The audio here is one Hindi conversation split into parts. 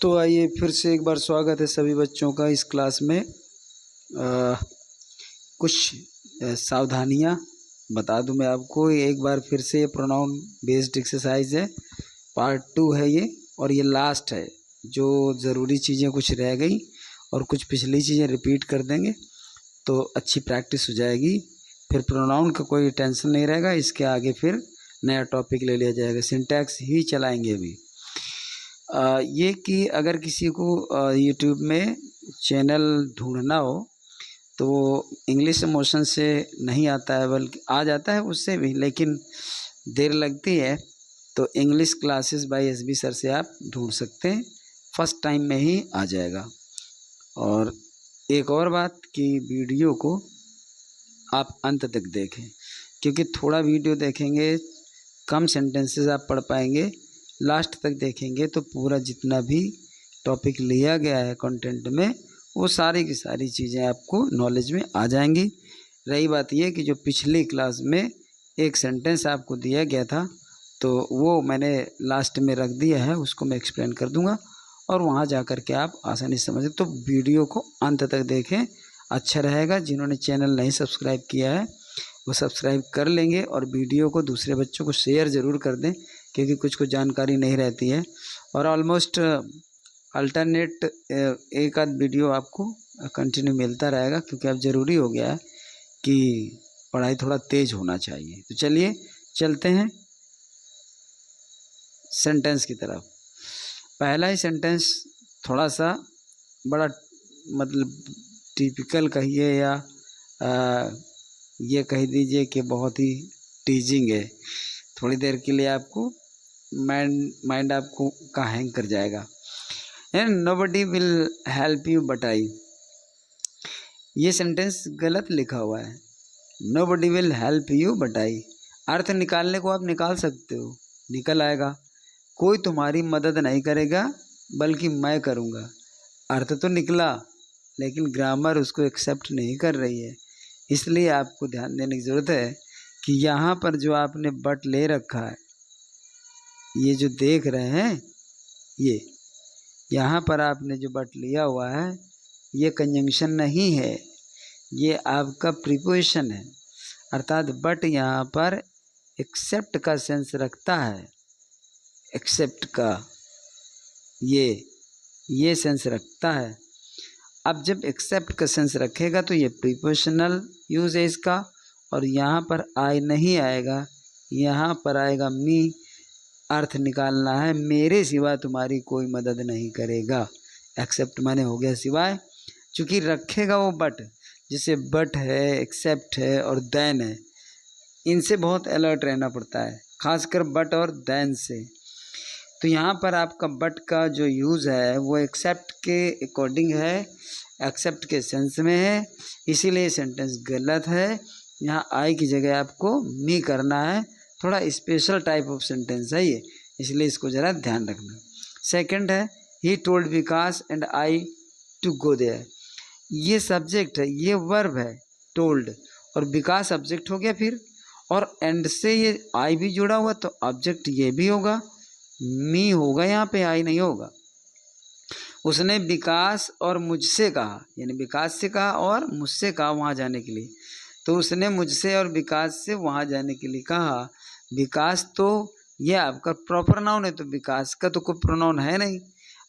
तो आइए फिर से एक बार स्वागत है सभी बच्चों का इस क्लास में। कुछ सावधानियां बता दूं मैं आपको एक बार फिर से। ये प्रोनाउन बेस्ड एक्सरसाइज है, पार्ट 2 है ये, और ये लास्ट है। जो ज़रूरी चीज़ें कुछ रह गई और कुछ पिछली चीज़ें रिपीट कर देंगे तो अच्छी प्रैक्टिस हो जाएगी। फिर प्रोनाउन का कोई टेंशन नहीं रहेगा। इसके आगे फिर नया टॉपिक ले लिया जाएगा, सिंटैक्स ही चलाएंगे अभी। ये कि अगर किसी को यूट्यूब में चैनल ढूंढना हो तो इंग्लिश मोशन से नहीं आता है, बल्कि आ जाता है उससे भी, लेकिन देर लगती है। तो English classes bye SB sir से आप ढूंढ सकते हैं, फर्स्ट टाइम में ही आ जाएगा। और एक और बात कि वीडियो को आप अंत तक देखें, क्योंकि थोड़ा वीडियो देखेंगे कम सेंटेंसेस आप पढ़ पाएंगे। लास्ट तक देखेंगे तो पूरा जितना भी टॉपिक लिया गया है कंटेंट में, वो सारी की सारी चीज़ें आपको नॉलेज में आ जाएंगी। रही बात ये कि जो पिछली क्लास में एक सेंटेंस आपको दिया गया था तो वो मैंने लास्ट में रख दिया है, उसको मैं एक्सप्लेन कर दूंगा और वहाँ जा कर के आप आसानी से समझें। तो वीडियो को अंत तक देखें, अच्छा रहेगा। जिन्होंने चैनल नहीं सब्सक्राइब किया है वो सब्सक्राइब कर लेंगे और वीडियो को दूसरे बच्चों को शेयर ज़रूर कर दें, क्योंकि कुछ जानकारी नहीं रहती है। और ऑलमोस्ट अल्टरनेट एक आध वीडियो आपको कंटिन्यू मिलता रहेगा, क्योंकि अब ज़रूरी हो गया है कि पढ़ाई थोड़ा तेज़ होना चाहिए। तो चलिए चलते हैं सेंटेंस की तरफ। पहला ही सेंटेंस थोड़ा सा बड़ा मतलब टिपिकल कहिए या ये कह दीजिए कि बहुत ही टीजिंग है। थोड़ी देर के लिए आपको माइंड आपको का हैंग कर जाएगा। And nobody will help you but I. ये सेंटेंस गलत लिखा हुआ है। Nobody will help you but I, अर्थ निकालने को आप निकाल सकते हो, निकल आएगा। कोई तुम्हारी मदद नहीं करेगा बल्कि मैं करूँगा, अर्थ तो निकला, लेकिन ग्रामर उसको एक्सेप्ट नहीं कर रही है। इसलिए आपको ध्यान देने की ज़रूरत है कि यहाँ पर जो आपने बट ले रखा है, ये जो देख रहे हैं, ये यहाँ पर आपने जो बट लिया हुआ है, ये कंजंक्शन नहीं है, ये आपका प्रीपोजिशन है। अर्थात बट यहाँ पर एक्सेप्ट का सेंस रखता है, एक्सेप्ट का ये सेंस रखता है। अब जब एक्सेप्ट का सेंस रखेगा तो ये प्रीपोजिशनल यूज है इसका, और यहाँ पर आई नहीं आएगा, यहाँ पर आएगा मी। अर्थ निकालना है, मेरे सिवा तुम्हारी कोई मदद नहीं करेगा। एक्सेप्ट माने हो गया सिवाय, चूँकि रखेगा वो बट, जैसे बट है, एक्सेप्ट है और देन है, इनसे बहुत अलर्ट रहना पड़ता है, खासकर बट और देन से। तो यहाँ पर आपका बट का जो यूज़ है वो एक्सेप्ट के अकॉर्डिंग है, एक्सेप्ट के सेंस में है, इसीलिए सेंटेंस गलत है। यहाँ आई की जगह आपको मी करना है। थोड़ा स्पेशल टाइप ऑफ सेंटेंस है ये, इसलिए इसको ज़रा ध्यान रखना। सेकंड है he told Vikas and I to go there. ये सब्जेक्ट है, ये वर्ब है टोल्ड, और विकास सब्जेक्ट हो गया फिर, और एंड से ये आई भी जुड़ा हुआ तो ऑब्जेक्ट ये भी होगा, मी होगा, यहाँ पे आई नहीं होगा। उसने विकास और मुझसे कहा, यानी विकास से कहा और मुझसे कहा वहाँ जाने के लिए। तो उसने मुझसे और विकास से वहाँ जाने के लिए कहा। विकास तो ये आपका प्रॉपर नाउन है, तो विकास का तो कोई प्रोनाउन है नहीं।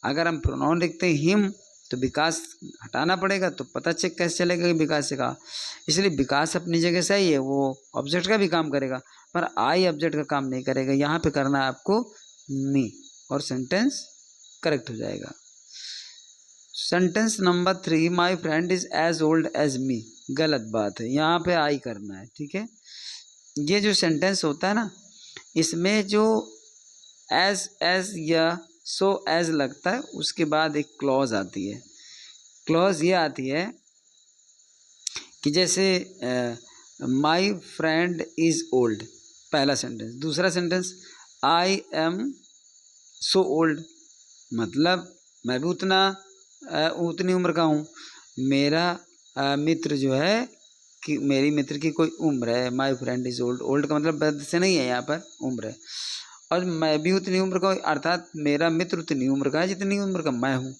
अगर हम प्रोनाउन लिखते हैं हिम तो विकास हटाना पड़ेगा, तो पता चेक कैसे चलेगा कि विकास से कहा। इसलिए विकास अपनी जगह सही है, वो ऑब्जेक्ट का भी काम करेगा, पर आई ऑब्जेक्ट का काम नहीं करेगा। यहाँ पे करना है आपको मी, और सेंटेंस करेक्ट हो जाएगा। Sentence number 3, my friend is as old as me. गलत बात है, यहाँ पे आई करना है, ठीक है। ये जो सेंटेंस होता है ना, इसमें जो एज या सो एज लगता है, उसके बाद एक क्लॉज आती है। क्लॉज ये आती है कि जैसे माई फ्रेंड इज ओल्ड, पहला सेंटेंस। दूसरा sentence I am so old, मतलब मैं भी उतनी उम्र का हूँ। मेरा मित्र जो है कि मेरी मित्र की कोई उम्र है। माई फ्रेंड इज ओल्ड, ओल्ड का मतलब बर्थ से नहीं है, यहाँ पर उम्र है। और मैं भी उतनी उम्र का, अर्थात मेरा मित्र उतनी उम्र का है जितनी उम्र का मैं हूँ।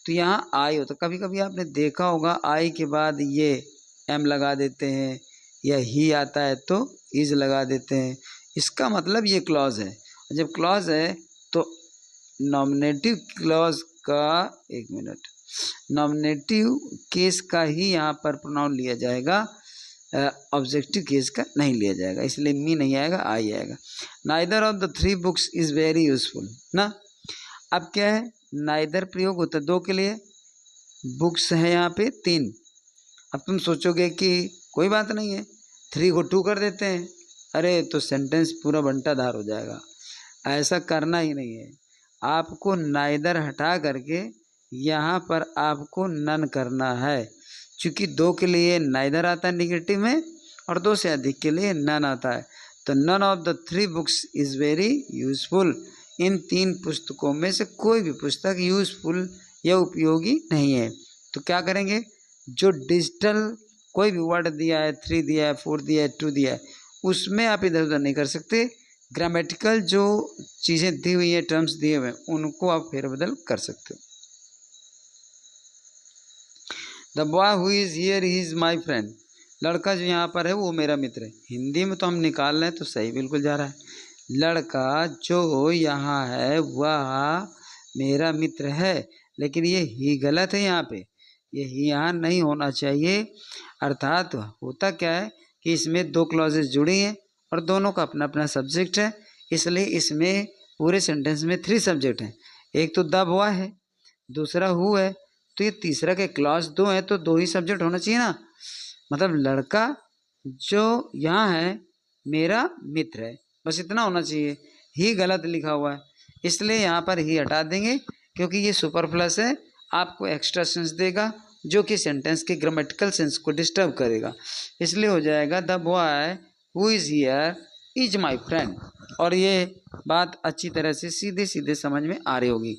तो यहाँ आई होता, कभी कभी आपने देखा होगा आई के बाद ये एम लगा देते हैं, या ही आता है तो इज लगा देते हैं। इसका मतलब ये क्लॉज है। जब क्लॉज है तो नॉमिनेटिव क्लॉज का, एक मिनट, नॉमिनेटिव केस का ही यहाँ पर प्रोनाउन लिया जाएगा, ऑब्जेक्टिव केस का नहीं लिया जाएगा, इसलिए मी नहीं आएगा, आई आएगा। Neither of the three books is very useful ना। अब क्या है, नाइदर प्रयोग होता है दो के लिए, बुक्स है यहाँ पे तीन। अब तुम सोचोगे कि कोई बात नहीं है, 3 को 2 कर देते हैं, अरे तो सेंटेंस पूरा बंटाधार हो जाएगा। ऐसा करना ही नहीं है, आपको नाइदर हटा करके यहाँ पर आपको नन करना है। चूँकि 2 के लिए नाइदर आता है निगेटिव में, और 2 से अधिक के लिए नन आता है। तो none of the 3 books is very useful. इन 3 पुस्तकों में से कोई भी पुस्तक यूजफुल या उपयोगी नहीं है। तो क्या करेंगे, जो डिजिटल कोई भी वर्ड दिया है, 3 दिया है, 4 दिया है, 2 दिया है, उसमें आप इधर उधर नहीं कर सकते। ग्रामेटिकल जो चीज़ें दी हुई है, टर्म्स दिए हुए हैं, उनको आप फेरबदल कर सकते हो। The boy who is here he is my friend. लड़का जो यहाँ पर है वो मेरा मित्र है। हिंदी में तो हम निकाल रहे हैं तो सही बिल्कुल जा रहा है। लड़का जो यहाँ है वह मेरा मित्र है, लेकिन ये ही गलत है यहाँ पे, ये ही यहाँ नहीं होना चाहिए। अर्थात होता क्या है कि इसमें 2 क्लॉजेज जुड़ी हैं और दोनों का अपना अपना सब्जेक्ट है, इसलिए इसमें पूरे सेंटेंस में 3 सब्जेक्ट हैं। एक तो द बॉय है, दूसरा हु है, तो ये तीसरा के क्लॉज 2 है, तो 2 ही सब्जेक्ट होना चाहिए ना। मतलब लड़का जो यहाँ है मेरा मित्र है, बस इतना होना चाहिए। ही गलत लिखा हुआ है, इसलिए यहाँ पर ही हटा देंगे, क्योंकि ये सुपरफ्लस है, आपको एक्स्ट्रा सेंस देगा जो कि सेंटेंस के ग्रामेटिकल सेंस को डिस्टर्ब करेगा। इसलिए हो जाएगा the boy who is here is my friend. और ये बात अच्छी तरह से सीधे सीधे समझ में आ रही होगी।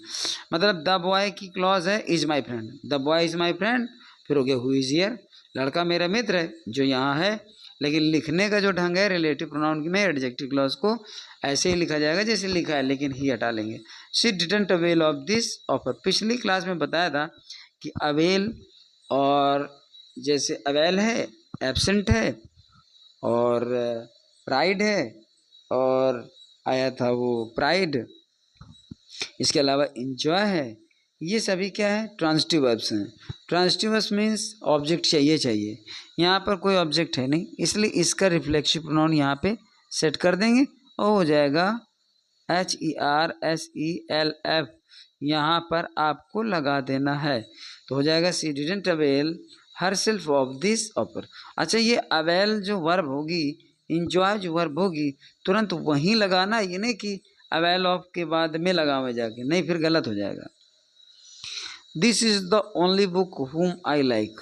मतलब द बॉय की क्लॉज है is my friend, the boy is my friend, फिर हो गया हु इज़ हियर, लड़का मेरा मित्र है जो यहाँ है। लेकिन लिखने का जो ढंग है रिलेटिव प्रोनाउन में एडजेक्टिव क्लॉज को ऐसे ही लिखा जाएगा जैसे लिखा है, लेकिन ही हटा लेंगे। She didn't avail of this offer. पिछली क्लास में बताया था कि अवेल और जैसे अवेल है, एब्सेंट है, और प्राइड है, और आया था वो प्राइड, इसके अलावा इंजॉय है, ये सभी क्या है, ट्रांजिटिव वर्ब्स हैं। ट्रांजिटिव वर्ब्स मीन्स ऑब्जेक्ट चाहिए। यहाँ पर कोई ऑब्जेक्ट है नहीं, इसलिए इसका रिफ्लेक्सिव प्रोनाउन यहाँ पे सेट कर देंगे और हो जाएगा HERSELF। यहाँ पर आपको लगा देना है, तो हो जाएगा she didn't avail herself of this offer. अच्छा, ये अवेल जो वर्ब होगी, इंजॉय जो वर्ब होगी, तुरंत वहीं लगाना, ये नहीं कि अवेल ऑफ के बाद में लगावे जाके, नहीं फिर गलत हो जाएगा। This is the only book हुम आई लाइक।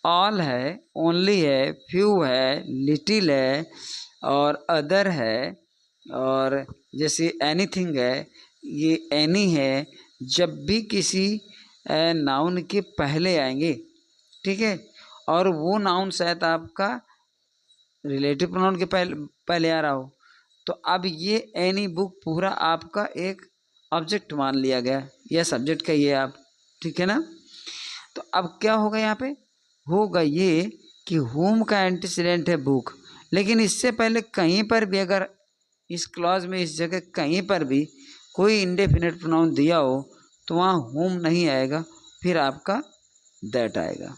ऑल है, ओनली है, फ्यू है, लिटिल है, और अदर है, और जैसे एनीथिंग है, ये एनी है। जब भी किसी नाउन के पहले आएंगे, ठीक है, और वो नाउन शायद आपका रिलेटिव प्रोनाउन के पहले आ रहा हो, तो अब ये एनी बुक पूरा आपका एक ऑब्जेक्ट मान लिया गया, या सब्जेक्ट कहिए आप, ठीक है ना। तो अब क्या होगा, यहाँ पे होगा ये कि होम का एंटीसीडेंट है बुक, लेकिन इससे पहले कहीं पर भी अगर इस क्लॉज में इस जगह कहीं पर भी कोई इंडेफिनिट प्रोनाउन दिया हो तो वहाँ होम नहीं आएगा, फिर आपका दैट आएगा।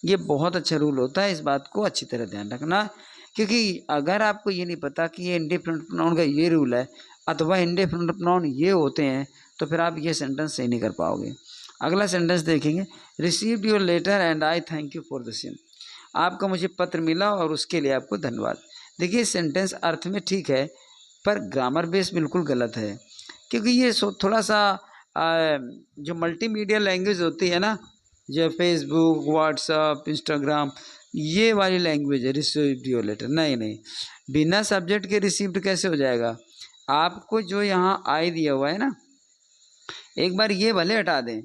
ये बहुत अच्छा रूल होता है, इस बात को अच्छी तरह ध्यान रखना, क्योंकि अगर आपको ये नहीं पता कि ये इंडेफिनिट प्रोनाउन का ये रूल है अथवा इंडेफिनिट प्रोनाउन ये होते हैं, तो फिर आप ये सेंटेंस सही नहीं कर पाओगे। अगला सेंटेंस देखेंगे, received your letter and I thank you for the same. आपका मुझे पत्र मिला और उसके लिए आपको धन्यवाद। देखिए सेंटेंस अर्थ में ठीक है, पर ग्रामर बेस बिल्कुल गलत है, क्योंकि ये थोड़ा सा जो मल्टीमीडिया लैंग्वेज होती है ना, जो फेसबुक, व्हाट्सअप, इंस्टाग्राम, ये वाली लैंग्वेज है रिसीव्ड योर लेटर। नहीं, बिना सब्जेक्ट के रिसीव्ड कैसे हो जाएगा। आपको जो यहाँ आई दिया हुआ है ना, एक बार ये भले हटा दें,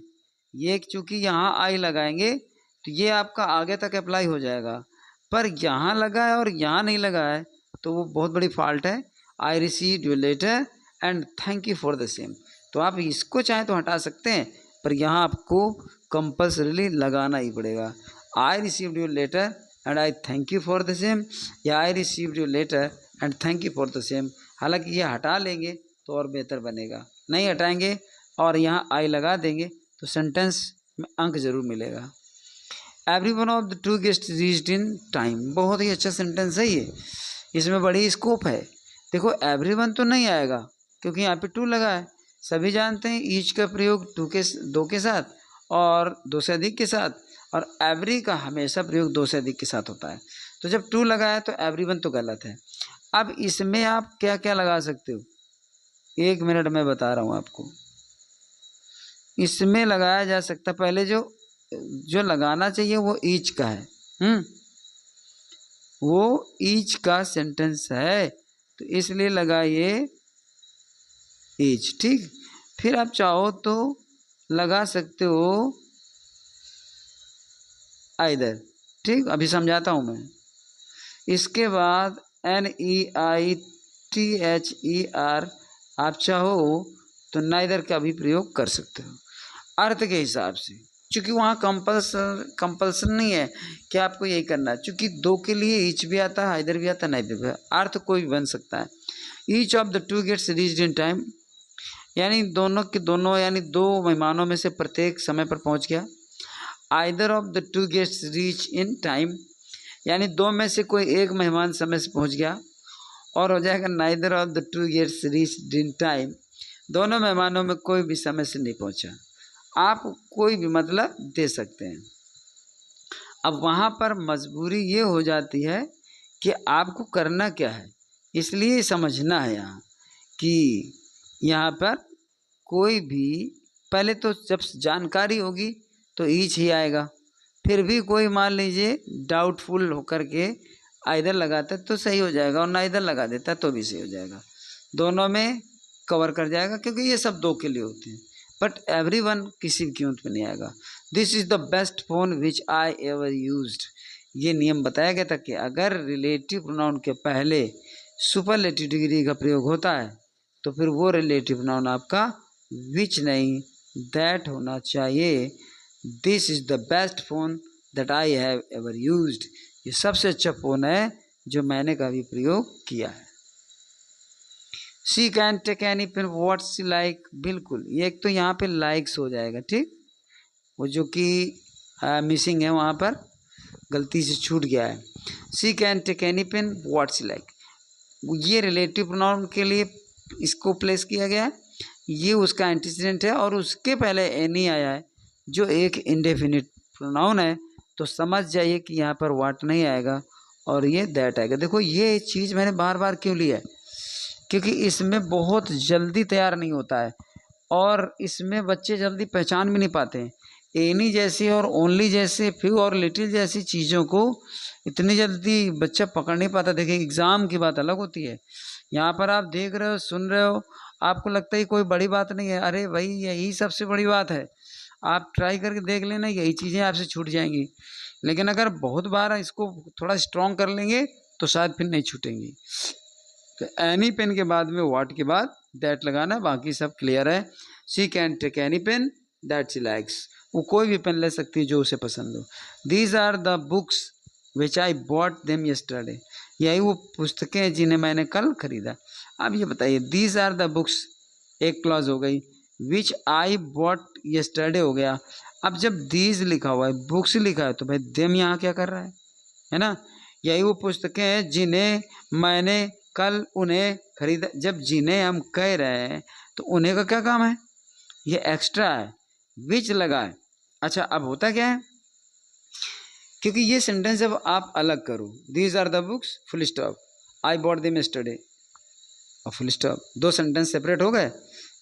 ये चूँकि यहाँ आई लगाएंगे तो ये आपका आगे तक अप्लाई हो जाएगा, पर यहाँ लगा है और यहाँ नहीं लगा है, तो वो बहुत बड़ी फॉल्ट है। I received your letter and thank you for the same. तो आप इसको चाहे तो हटा सकते हैं, पर यहाँ आपको कंपल्सरीली लगाना ही पड़ेगा। I received your letter and I thank you for the same, या I received your letter and thank you for the same. हालांकि ये हटा लेंगे तो और बेहतर बनेगा, नहीं हटाएंगे और यहाँ आई लगा देंगे तो सेंटेंस में अंक जरूर मिलेगा। Every one of the to guest reached in time, बहुत ही अच्छा सेंटेंस है ये, इसमें बड़ी स्कोप है। देखो एवरी वन तो नहीं आएगा क्योंकि यहाँ पे टू लगा है, सभी जानते हैं ईच का प्रयोग दो के साथ और दो से अधिक के साथ, और एवरी का हमेशा प्रयोग दो से अधिक के साथ होता है। तो जब टू लगा है तो एवरी वन तो गलत है। अब इसमें आप क्या क्या लगा सकते हो, 1 मिनट में बता रहा हूँ आपको। इसमें लगाया जा सकता, पहले जो लगाना चाहिए वो ईच का है, वो ईच का सेंटेंस है तो इसलिए लगाइए ईच, ठीक। फिर आप चाहो तो लगा सकते हो आइदर, ठीक, अभी समझाता हूँ मैं। इसके बाद NEITHER आप चाहो तो नाइदर का भी प्रयोग कर सकते हो अर्थ के हिसाब से, क्योंकि वहाँ कंपल्सन नहीं है कि आपको यही करना है, क्योंकि दो के लिए ईच भी आता है, इधर भी आता है, नाइदर भी, अर्थ कोई भी बन सकता है। Each of the two guests reached in time, यानी दोनों के दोनों यानी दो मेहमानों में से प्रत्येक समय पर पहुँच गया। Either of the two guests reach in time, यानी दो में से कोई एक मेहमान समय से पहुँच गया, और हो जाएगा neither of the two guests reached in time, दोनों मेहमानों में कोई भी समय से नहीं पहुँचा। आप कोई भी मतलब दे सकते हैं। अब वहाँ पर मजबूरी ये हो जाती है कि आपको करना क्या है, इसलिए समझना है यहाँ कि यहाँ पर कोई भी पहले तो जब जानकारी होगी तो ईच ही आएगा, फिर भी कोई मान लीजिए डाउटफुल होकर के आइदर लगाता तो सही हो जाएगा और ना इधर लगा देता तो भी सही हो जाएगा, दोनों में कवर कर जाएगा क्योंकि ये सब दो के लिए होते हैं। बट एवरीवन किसी भी कीमत में नहीं आएगा। This is the best phone which I ever used, ये नियम बताया गया था कि अगर रिलेटिव प्रोनाउन के पहले सुपरलेटिव डिग्री का प्रयोग होता है तो फिर वो रिलेटिव प्रोनाउन आपका विच नहीं दैट होना चाहिए। This is the best phone that I have ever used, ये सबसे अच्छा फ़ोन है जो मैंने कभी प्रयोग किया है। She can take any pen what she like, बिल्कुल ये एक तो यहाँ पे लाइक्स हो जाएगा, ठीक, वो जो कि मिसिंग है, वहाँ पर गलती से छूट गया है। She can take any pen what she like, ये रिलेटिव प्रोनाउन के लिए इसको प्लेस किया गया है, ये उसका एंटीसीडेंट है और उसके पहले एनी आया है जो एक इंडेफिनिट प्रोनाउन है, तो समझ जाइए कि यहाँ पर व्हाट नहीं आएगा और ये दैट आएगा। देखो ये चीज़ मैंने बार बार क्यों लिया है, क्योंकि इसमें बहुत जल्दी तैयार नहीं होता है और इसमें बच्चे जल्दी पहचान भी नहीं पाते हैं। एनी जैसी और ओनली जैसे फ्यू और लिटिल जैसी चीज़ों को इतनी जल्दी बच्चा पकड़ नहीं पाता। देखिए एग्ज़ाम की बात अलग होती है, यहाँ पर आप देख रहे हो सुन रहे हो आपको लगता है कोई बड़ी बात नहीं है, अरे भाई यही सबसे बड़ी बात है, आप ट्राई करके देख लेना, यही चीज़ें आपसे छूट जाएंगी। लेकिन अगर बहुत बार इसको थोड़ा स्ट्रॉन्ग कर लेंगे तो शायद फिर नहीं छूटेंगी। तो एनी पेन के बाद में व्हाट के बाद दैट लगाना, बाकी सब क्लियर है। She can take any pen that she likes, वो कोई भी पेन ले सकती है जो उसे पसंद हो। These are the books which I bought them yesterday, यही वो पुस्तकें हैं जिन्हें मैंने कल खरीदा। अब ये बताइए दीज आर द बुक्स एक क्लॉज हो गई, विच आई बॉट यस्टरडे हो गया। अब जब दीज लिखा हुआ है बुक्स लिखा है तो भाई देम यहाँ क्या कर रहा है ना, यही वो पुस्तकें हैं जिन्हें मैंने कल उन्हें खरीदा। जब जिन्हें हम कह रहे हैं तो उन्हें का क्या काम है, ये एक्स्ट्रा है, विच लगा है। अच्छा अब होता क्या है, क्योंकि ये सेंटेंस जब आप अलग करो, these are the books full stop, I bought them yesterday और फुल स्टॉप, दो सेंटेंस सेपरेट हो गए।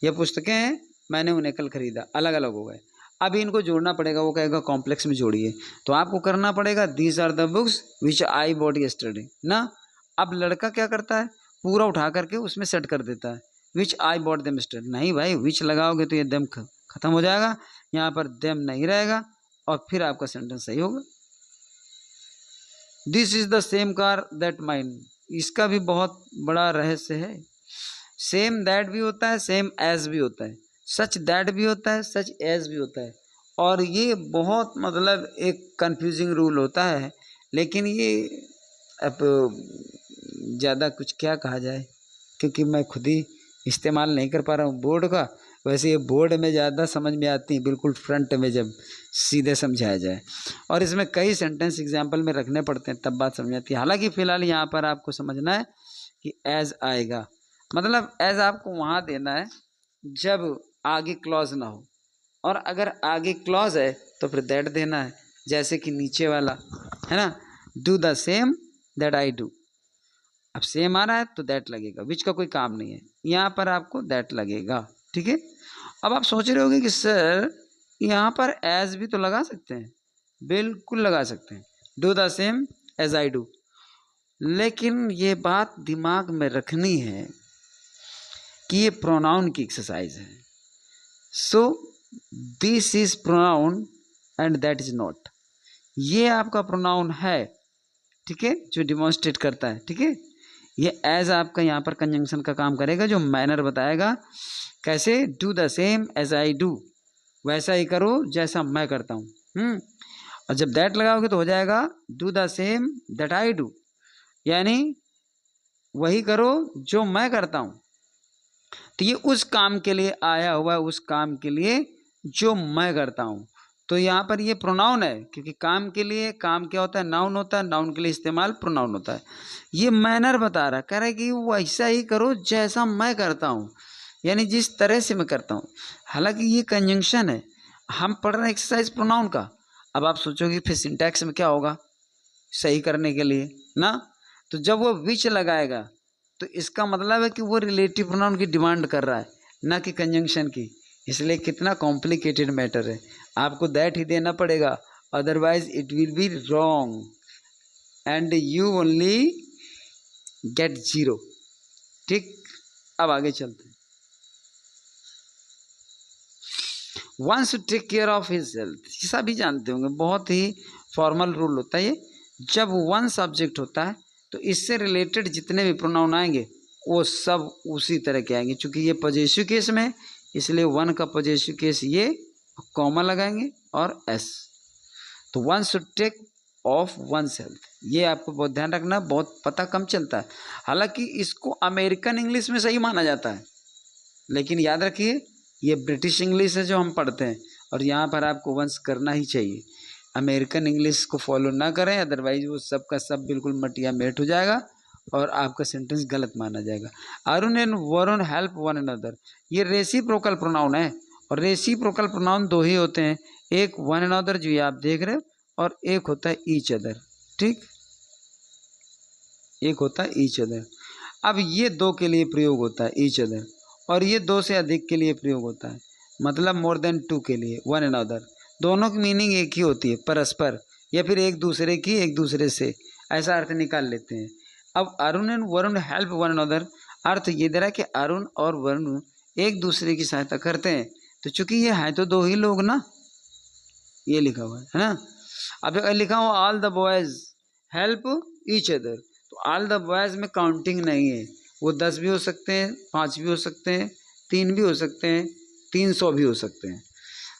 ये पुस्तकें हैं मैंने उन्हें कल खरीदा, अलग अलग हो गए। अभी इनको जोड़ना पड़ेगा, वो कहेगा कॉम्प्लेक्स में जोड़िए, तो आपको करना पड़ेगा these are the books which I bought yesterday ना। अब लड़का क्या करता है, पूरा उठा करके उसमें सेट कर देता है विच आई बॉट देम यस्टरडे, नहीं भाई विच लगाओगे तो ये देम खत्म हो जाएगा, यहाँ पर देम नहीं रहेगा और फिर आपका सेंटेंस सही होगा। This is the same car that mine, इसका भी बहुत बड़ा रहस्य है। सेम दैट भी होता है, सेम एज भी होता है, सच दैट भी होता है, सच एज भी होता है। और ये बहुत मतलब एक कंफ्यूजिंग रूल होता है, लेकिन ये अब ज़्यादा कुछ क्या कहा जाए, क्योंकि मैं खुद ही इस्तेमाल नहीं कर पा रहा हूँ बोर्ड का। वैसे ये बोर्ड में ज़्यादा समझ में आती है, बिल्कुल फ्रंट में जब सीधे समझाया जाए, और इसमें कई सेंटेंस एग्जाम्पल में रखने पड़ते हैं, तब बात समझ आती है। हालांकि फ़िलहाल यहाँ पर आपको समझना है कि एज आएगा, मतलब एज आपको वहाँ देना है जब आगे क्लॉज ना हो, और अगर आगे क्लॉज है तो फिर दैट देना है, जैसे कि नीचे वाला है ना, do the same that I do. अब सेम आ रहा है तो दैट लगेगा, विच का कोई काम नहीं है, यहाँ पर आपको दैट लगेगा। ठीक है। अब आप सोच रहे होंगे कि सर यहाँ पर एज भी तो लगा सकते हैं, बिल्कुल लगा सकते हैं, do the same as I do. लेकिन ये बात दिमाग में रखनी है कि ये प्रोनाउन की एक्सरसाइज है। So this is pronoun and that is not. ये आपका प्रोनाउन है, ठीक है, जो डिमॉन्स्ट्रेट करता है। ठीक है। ये एज आपका यहाँ पर कंजंक्शन का काम करेगा, जो मैनर बताएगा कैसे, do the same as I do, वैसा ही करो जैसा मैं करता हूँ। और जब दैट लगाओगे तो हो जाएगा do the same that I do, यानी वही करो जो मैं करता हूँ। तो ये उस काम के लिए आया हुआ है, उस काम के लिए जो मैं करता हूँ। तो यहाँ पर ये प्रोनाउन है, क्योंकि काम के लिए, काम क्या होता है, नाउन होता है, नाउन के लिए इस्तेमाल प्रोनाउन होता है। ये मैनर बता रहा है, कह रहा है कि वैसा ही करो जैसा मैं करता हूँ, यानी जिस तरह से मैं करता हूँ। हालांकि ये कंजंक्शन है, हम पढ़ रहे हैं एक्सरसाइज प्रोनाउन का। अब आप सोचोगे फिर सिंटैक्स में क्या होगा सही करने के लिए ना, तो जब वो विच लगाएगा तो इसका मतलब है कि वो रिलेटिव प्रोनाउन की डिमांड कर रहा है, ना कि कंजंक्शन की। इसलिए कितना कॉम्प्लिकेटेड मैटर है, आपको दैट ही देना पड़ेगा, otherwise it will be wrong and you only get 0। ठीक। अब आगे चलते हैं। One should take care of his health, ये सभी जानते होंगे, बहुत ही फॉर्मल रूल होता है ये। जब वन सब्जेक्ट होता है तो इससे रिलेटेड जितने भी प्रोनाउन आएंगे वो सब उसी तरह के आएंगे। चूंकि ये पॉजेसिव केस में, इसलिए वन का पॉजेसिव केस ये, कॉमा लगाएंगे और एस। तो one should take of one's health, ये आपको बहुत ध्यान रखना, बहुत पता कम चलता है। हालांकि इसको अमेरिकन इंग्लिश में सही माना जाता है, लेकिन याद रखिए ये ब्रिटिश इंग्लिश है जो हम पढ़ते हैं, और यहाँ पर आपको वंस करना ही चाहिए। अमेरिकन इंग्लिश को फॉलो ना करें, अदरवाइज वो सब का सब बिल्कुल मटिया मेट हो जाएगा और आपका सेंटेंस गलत माना जाएगा। Arun and Varun help one another, ये रेसिप्रोकल प्रोनाउन है, और रेसिप्रोकल प्रोनाउन दो ही होते हैं, एक वन अनदर जो ये आप देख रहे हो, और एक होता है ईच अदर। ठीक, एक होता है ईच अदर। अब ये दो के लिए प्रयोग होता है ईच अदर, और ये दो से अधिक के लिए प्रयोग होता है, मतलब मोर देन टू के लिए वन अनदर। दोनों की मीनिंग एक ही होती है, परस्पर, या फिर एक दूसरे की, एक दूसरे से, ऐसा अर्थ निकाल लेते हैं। अब Arun and Varun help one another, अर्थ ये दे रहा है कि अरुण और वरुण एक दूसरे की सहायता करते हैं। तो चूंकि ये हैं तो दो ही लोग ना, ये लिखा हुआ है ना। अब लिखा हुआ all the boys help each other, तो ऑल द बॉयज में काउंटिंग नहीं है, वो 10 भी हो सकते हैं, 5 भी हो सकते हैं, 3 भी हो सकते हैं, 300 भी हो सकते हैं।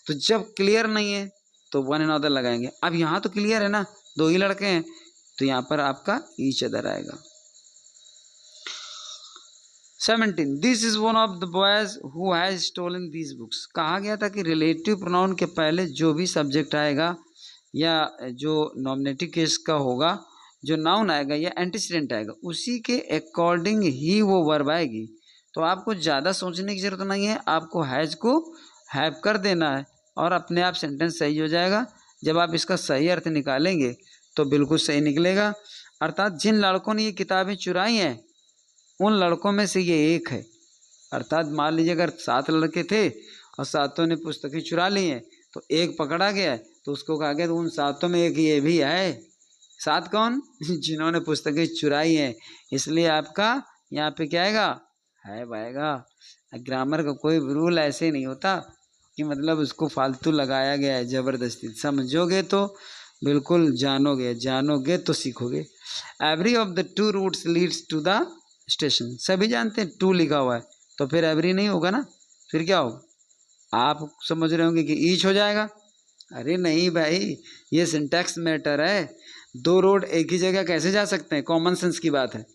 तो जब क्लियर नहीं है तो वन अनदर लगाएंगे। अब यहाँ तो क्लियर है ना, दो ही लड़के हैं, तो यहाँ पर आपका ईच अदर आएगा। 17 this is one of the boys who has stolen these books. कहा गया था कि रिलेटिव प्रोनाउन के पहले जो भी सब्जेक्ट आएगा, या जो नॉमिनेटिव केस का होगा, जो नाउन आएगा या एंटीसीडेंट आएगा, उसी के अकॉर्डिंग ही वो वर्ब आएगी। तो आपको ज़्यादा सोचने की ज़रूरत नहीं है, आपको हैज को हैव कर देना है और अपने आप सेंटेंस सही हो जाएगा। जब आप इसका सही अर्थ निकालेंगे तो बिल्कुल सही निकलेगा। अर्थात जिन लड़कों ने ये किताबें चुराई हैं उन लड़कों में से ये एक है। अर्थात मान लीजिए अगर 7 लड़के थे और 7 ने पुस्तकें चुरा ली हैं, तो एक पकड़ा गया तो उसको कहा गया तो उन 7 में एक ये भी है। 7 कौन? जिन्होंने पुस्तकें चुराई हैं। इसलिए आपका यहाँ पे क्या आएगा? है आएगा। ग्रामर का कोई रूल ऐसे नहीं होता कि मतलब उसको फालतू लगाया गया है ज़बरदस्ती। समझोगे तो बिल्कुल जानोगे, जानोगे तो सीखोगे। Every of the two routes leads to the station, सभी जानते हैं टू लिखा हुआ है तो फिर एवरी नहीं होगा ना, फिर क्या होगा? आप समझ रहे होंगे कि ईच हो जाएगा। अरे नहीं भाई, ये सिंटैक्स मैटर है। दो रोड एक ही जगह कैसे जा सकते हैं? कॉमन सेंस की बात है।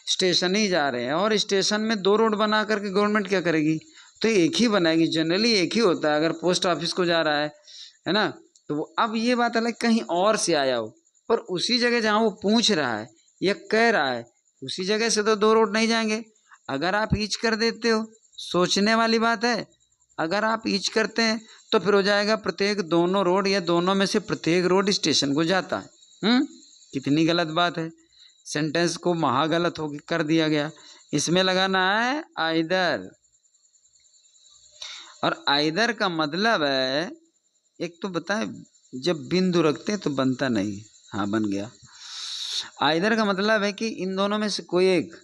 स्टेशन ही जा रहे हैं और स्टेशन में दो रोड बना करके गवर्नमेंट क्या करेगी? तो एक ही बनाएगी, जनरली एक ही होता है। अगर पोस्ट ऑफिस को जा रहा है ना, तो वो अब ये बात अलग कहीं और से आया हो, पर उसी जगह जहाँ वो पूछ रहा है या कह रहा है उसी जगह से तो दो रोड नहीं जाएंगे। अगर आप ईच कर देते हो, सोचने वाली बात है, अगर आप ईच करते हैं तो फिर हो जाएगा प्रत्येक दोनों रोड या दोनों में से प्रत्येक रोड स्टेशन को जाता है। कितनी गलत बात है। सेंटेंस को महागलत हो कर दिया गया। इसमें लगाना है आइदर, और आइदर का मतलब है, एक तो बताएं, जब बिंदु रखते हैं तो बनता नहीं। हाँ बन गया। आइदर का मतलब है कि इन दोनों में से कोई एक।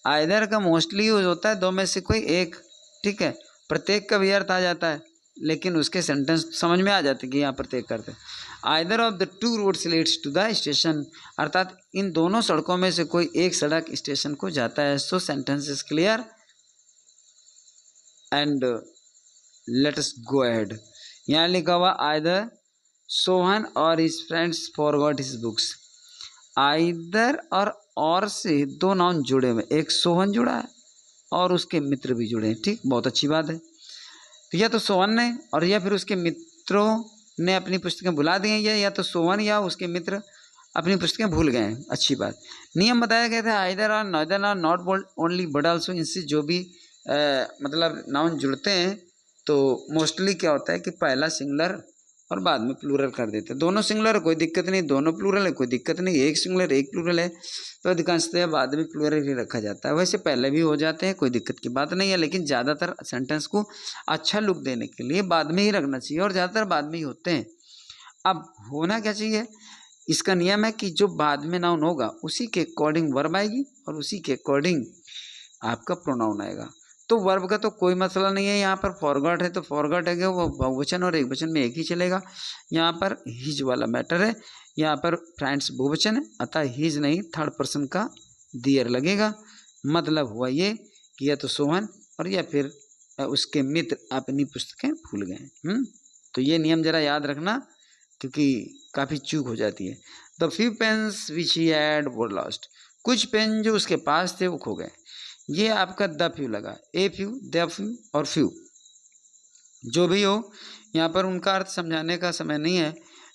आइदर का मोस्टली यूज होता है दो में से कोई एक, ठीक है। प्रत्येक का भी अर्थ आ जाता है, लेकिन उसके सेंटेंस समझ में आ जाते कि यहाँ प्रत्येक करते हैं। Either of the two roads leads to the station, अर्थात इन दोनों सड़कों में से कोई एक सड़क स्टेशन को जाता है। सो sentence is clear and let us go ahead. यहाँ लिखा हुआ आइदर सोहन और his friends forgot his books. Either और से दो नाउन जुड़े हुए, एक सोहन जुड़ा है और उसके मित्र भी जुड़े हैं, ठीक, बहुत अच्छी बात है। तो या तो सोहन ने और या फिर उसके मित्रों ने अपनी पुस्तकें भुला दी हैं, या तो सोहन या उसके मित्र अपनी पुस्तकें भूल गए हैं, अच्छी बात। नियम बताया गया था either or neither nor not only but also, इनसे जो भी मतलब नाउन जुड़ते हैं तो मोस्टली क्या होता है कि पहला सिंगुलर और बाद में प्लूरल कर देते हैं। दोनों सिंगुलर है कोई दिक्कत नहीं, दोनों प्लूरल है कोई दिक्कत नहीं, एक सिंगुलर एक प्लूरल है तो अधिकांशतः बाद में प्लूरल ही रखा जाता है। वैसे पहले भी हो जाते हैं, कोई दिक्कत की बात नहीं है, लेकिन ज़्यादातर सेंटेंस को अच्छा लुक देने के लिए बाद में ही रखना चाहिए और ज़्यादातर बाद में ही होते हैं। अब होना क्या चाहिए, इसका नियम है कि जो बाद में नाउन होगा उसी के अकॉर्डिंग वर्ब आएगी और उसी के अकॉर्डिंग आपका प्रोनाउन आएगा। तो वर्ब का तो कोई मसला नहीं है, यहाँ पर फॉरगॉट है तो फॉरगॉट है, वो बहुवचन और एकवचन में एक ही चलेगा। यहाँ पर हिज वाला मैटर है, यहाँ पर फ्रेंड्स बहुवचन है, अतः हिज नहीं थर्ड पर्सन का दियर लगेगा। मतलब हुआ ये कि या तो सोहन और या फिर उसके मित्र अपनी पुस्तकें भूल गए। तो ये नियम जरा याद रखना क्योंकि काफ़ी चूक हो जाती है। The few pens which he had were lost, कुछ पेन जो उसके पास थे वो खो गए। ये आपका द फ्यू लगा, ए फ्यू, द फ्यू और फ्यू जो भी हो, यहाँ पर उनका अर्थ समझाने का समय नहीं है,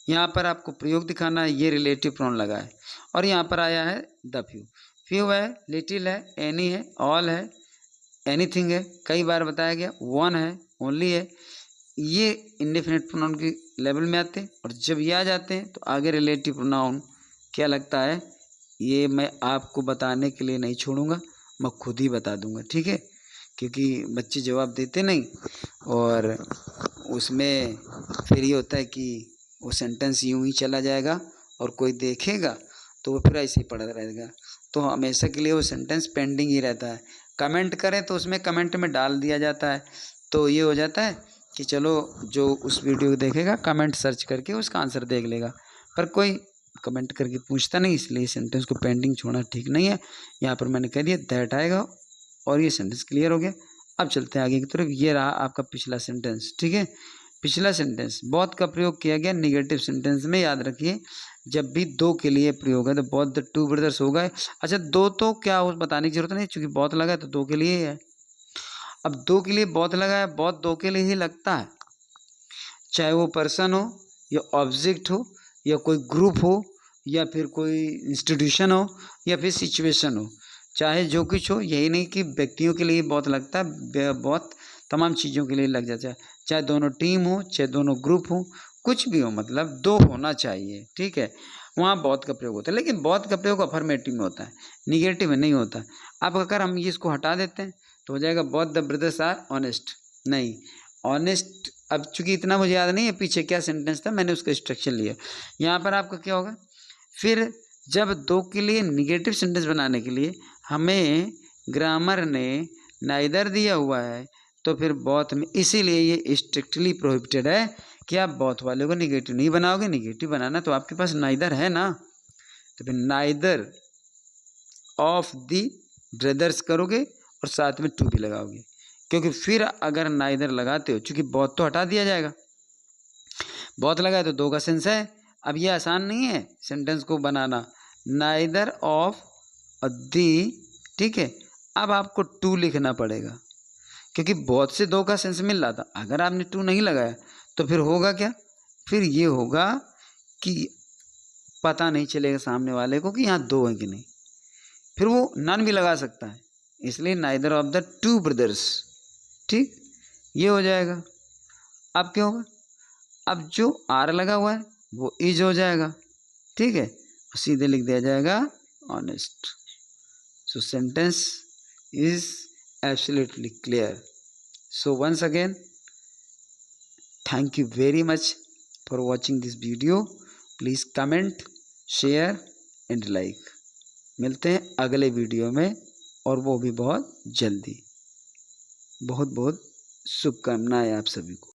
यहाँ पर आपको प्रयोग दिखाना है। ये रिलेटिव प्रोनाउन लगा है और यहाँ पर आया है द फ्यू। फ्यू है, लिटिल है, एनी है, ऑल है, एनीथिंग है, कई बार बताया गया, वन है, ओनली है। ये इंडेफिनिट प्रोनाउन के लेवल में आते हैं और जब ये आ जाते हैं तो आगे रिलेटिव प्रोनाउन क्या लगता है ये मैं आपको बताने के लिए नहीं छोड़ूंगा, मैं खुद ही बता दूंगा, ठीक है। क्योंकि बच्चे जवाब देते नहीं और उसमें फिर ये होता है कि वो सेंटेंस यूं ही चला जाएगा और कोई देखेगा तो वो फिर ऐसे ही पड़ा रहेगा। तो हमेशा के लिए वो सेंटेंस पेंडिंग ही रहता है। कमेंट करें तो उसमें कमेंट में डाल दिया जाता है, तो ये हो जाता है कि चलो जो उस वीडियो को देखेगा कमेंट सर्च करके उसका आंसर देख लेगा, पर कोई कमेंट करके पूछता नहीं, इसलिए सेंटेंस को पेंडिंग छोड़ना ठीक नहीं है। यहाँ पर मैंने कह दिया दैट आएगा और ये सेंटेंस क्लियर हो गया। अब चलते हैं आगे की तरफ। ये रहा आपका पिछला सेंटेंस, ठीक है। पिछला सेंटेंस बोथ का प्रयोग किया गया निगेटिव सेंटेंस में, याद रखिए जब भी दो के लिए प्रयोग है तो बोथ द टू ब्रदर्स होगा। अच्छा दो तो क्या बताने की जरूरत नहीं, चूंकि बोथ लगा है तो दो के लिए ही है। अब दो के लिए बोथ लगा है, बोथ दो के लिए ही लगता है, चाहे वो पर्सन हो या ऑब्जेक्ट हो या कोई ग्रुप हो या फिर कोई इंस्टीट्यूशन हो या फिर सिचुएशन हो, चाहे जो कुछ हो। यही नहीं कि व्यक्तियों के लिए बहुत लगता है, बहुत तमाम चीज़ों के लिए लग जाता है, चाहे दोनों टीम हो चाहे दोनों ग्रुप हो, कुछ भी हो, मतलब दो होना चाहिए, ठीक है। वहाँ बहुत का प्रयोग होता है, लेकिन बहुत का प्रयोग अफर्मेटिव में होता है, निगेटिव में नहीं होता। अब अगर हम ये इसको हटा देते हैं तो हो जाएगा both the brothers are honest. नहीं, ऑनेस्ट अब चूंकि इतना मुझे याद नहीं है पीछे क्या सेंटेंस था, मैंने उसका इंस्ट्रक्शन लिया। यहाँ पर आपका क्या होगा, फिर जब दो के लिए निगेटिव सेंटेंस बनाने के लिए हमें ग्रामर ने नाइदर दिया हुआ है तो फिर बोथ में, इसीलिए ये स्ट्रिक्टली प्रोहिबिटेड है कि आप बोथ वाले को निगेटिव नहीं बनाओगे। निगेटिव बनाना तो आपके पास नाइदर है ना, तो फिर नाइदर ऑफ दी ब्रदर्स करोगे और साथ में टू भी लगाओगे, क्योंकि फिर अगर नाइदर लगाते हो, चूँकि बहुत तो हटा दिया जाएगा, बहुत लगाए तो दो का सेंस है। अब ये आसान नहीं है सेंटेंस को बनाना, नाइदर ऑफ दी, ठीक है। अब आपको टू लिखना पड़ेगा, क्योंकि बहुत से दो का सेंस मिल रहा था। अगर आपने टू नहीं लगाया तो फिर होगा क्या, फिर ये होगा कि पता नहीं चलेगा सामने वाले को कि यहाँ दो है कि नहीं, फिर वो नन भी लगा सकता है। इसलिए neither of the two brothers, ठीक, ये हो जाएगा। अब क्या होगा, अब जो आर लगा हुआ है वो इज हो जाएगा, ठीक है, सीधे लिख दिया जाएगा honest. So sentence is absolutely clear. So once again, thank you very much for watching this video. Please comment, share and like. मिलते हैं अगले वीडियो में, और वो भी बहुत जल्दी। बहुत बहुत शुभकामनाएं आप सभी को।